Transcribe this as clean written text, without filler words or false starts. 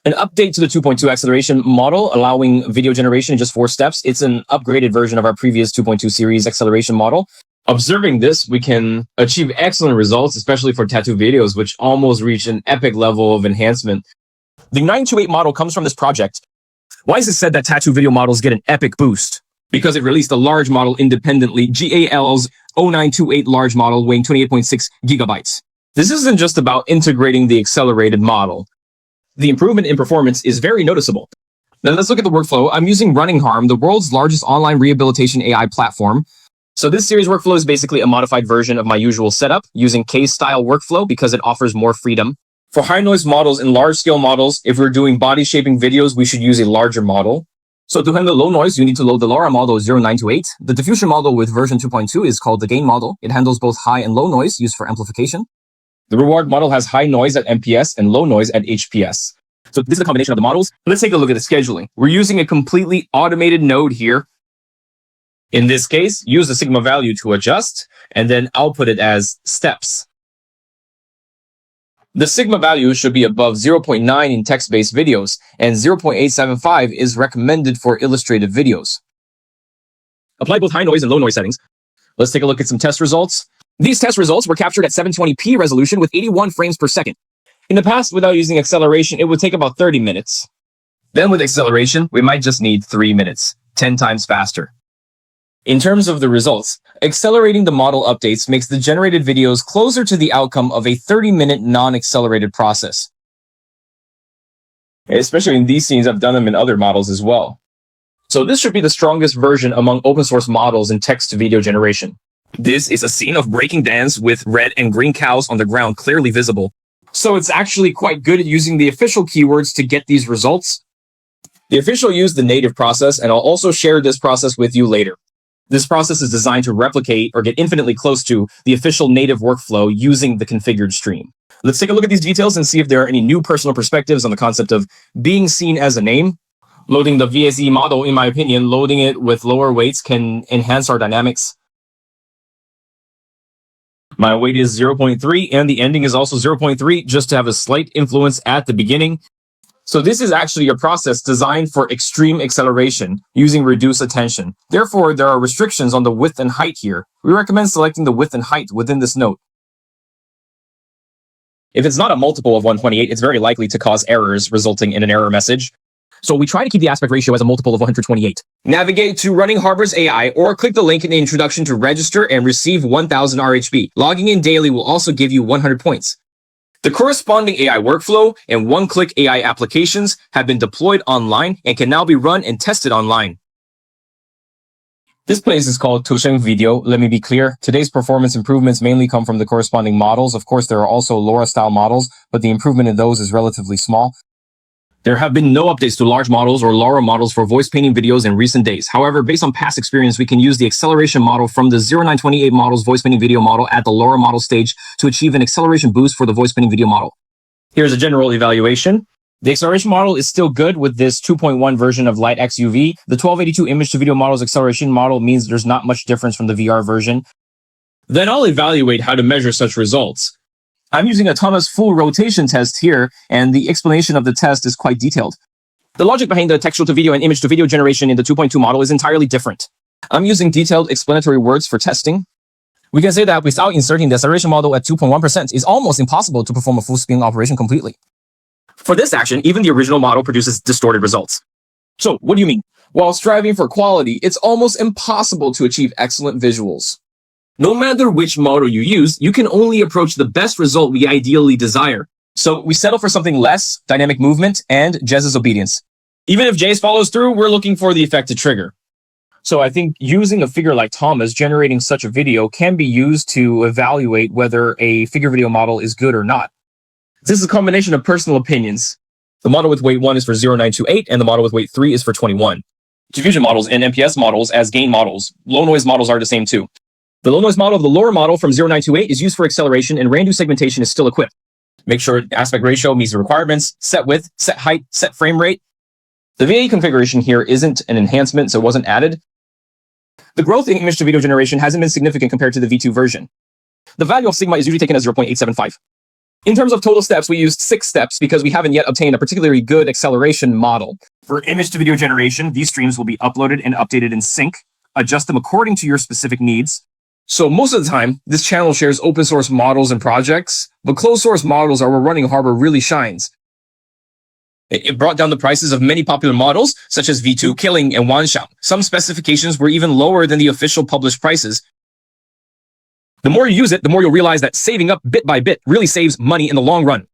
An update to the 2.2 acceleration model, allowing video generation in just 4 steps. It's an upgraded version of our previous 2.2 series acceleration model. Observing this, we can achieve excellent results, especially for tattoo videos, which almost reach an epic level of enhancement. The 928 model comes from this project. Why is it said that tattoo video models get an epic boost? Because it released a large model independently, GAL's 0928 large model weighing 28.6 gigabytes. This isn't just about integrating the accelerated model. The improvement in performance is very noticeable. Now let's look at the workflow. I'm using RunningHub, the world's largest online rehabilitation AI platform. So this series workflow is basically a modified version of my usual setup using case-style workflow because it offers more freedom. For high noise models and large scale models, if we're doing body shaping videos, we should use a larger model. So to handle low noise, you need to load the LoRA model 0928. The diffusion model with version 2.2 is called the gain model. It handles both high and low noise used for amplification. The reward model has high noise at MPS and low noise at HPS. So this is a combination of the models. Let's take a look at the scheduling. We're using a completely automated node here. In this case, use the sigma value to adjust and then output it as steps. The sigma value should be above 0.9 in text-based videos, and 0.875 is recommended for illustrative videos. Apply both high noise and low noise settings. Let's take a look at some test results. These test results were captured at 720p resolution with 81 frames per second. In the past, without using acceleration, it would take about 30 minutes. Then with acceleration, we might just need 3 minutes, 10 times faster. In terms of the results, accelerating the model updates makes the generated videos closer to the outcome of a 30-minute non-accelerated process. Especially in these scenes, I've done them in other models as well. So this should be the strongest version among open source models in text-to-video generation. This is a scene of breaking dance with red and green cows on the ground clearly visible. So it's actually quite good at using the official keywords to get these results. The official used the native process, and I'll also share this process with you later. This process is designed to replicate or get infinitely close to the official native workflow using the configured stream. Let's take a look at these details and see if there are any new personal perspectives on the concept of being seen as a name. Loading the VSE model, in my opinion, loading it with lower weights can enhance our dynamics. My weight is 0.3 and the ending is also 0.3 just to have a slight influence at the beginning. So this is actually a process designed for extreme acceleration using reduced attention. Therefore, there are restrictions on the width and height here. We recommend selecting the width and height within this node. If it's not a multiple of 128, it's very likely to cause errors, resulting in an error message. So we try to keep the aspect ratio as a multiple of 128. Navigate to RunningHub's AI or click the link in the introduction to register and receive 1000 RHB. Logging in daily will also give you 100 points. The corresponding AI workflow and one-click AI applications have been deployed online and can now be run and tested online. This place is called Tusheng Video. Let me be clear. Today's performance improvements mainly come from the corresponding models. Of course, there are also LoRa-style models, but the improvement in those is relatively small. There have been no updates to large models or LoRa models for voice painting videos in recent days. However, based on past experience, we can use the acceleration model from the 0928 model's voice painting video model at the LoRa model stage to achieve an acceleration boost for the voice painting video model. Here's a general evaluation. The acceleration model is still good with this 2.1 version of LightX2V. The 1282 image to video model's acceleration model means there's not much difference from the VR version. Then I'll evaluate how to measure such results. I'm using a Thomas full rotation test here, and the explanation of the test is quite detailed. The logic behind the textual to video and image to video generation in the 2.2 model is entirely different. I'm using detailed explanatory words for testing. We can say that without inserting the acceleration model at 2.1%, it's almost impossible to perform a full spin operation completely. For this action, even the original model produces distorted results. So, what do you mean? While striving for quality, it's almost impossible to achieve excellent visuals. No matter which model you use, you can only approach the best result we ideally desire. So we settle for something less, dynamic movement, and Jez's obedience. Even if Jez follows through, we're looking for the effect to trigger. So I think using a figure like Thomas generating such a video can be used to evaluate whether a figure video model is good or not. This is a combination of personal opinions. The model with weight 1 is for 0928, and the model with weight 3 is for 21. Diffusion models and MPS models as gain models. Low noise models are the same too. The low noise model of the LoRa model from 0928 is used for acceleration, and RANDU segmentation is still equipped. Make sure aspect ratio meets the requirements, set width, set height, set frame rate. The VAE configuration here isn't an enhancement, so it wasn't added. The growth in image to video generation hasn't been significant compared to the V2 version. The value of sigma is usually taken as 0.875. In terms of total steps, we used 6 steps because we haven't yet obtained a particularly good acceleration model. For image to video generation, these streams will be uploaded and updated in sync. Adjust them according to your specific needs. So most of the time, this channel shares open source models and projects, but closed source models are where RunningHub really shines. It brought down the prices of many popular models, such as V2, Killing, and Wanshan. Some specifications were even lower than the official published prices. The more you use it, the more you'll realize that saving up bit by bit really saves money in the long run.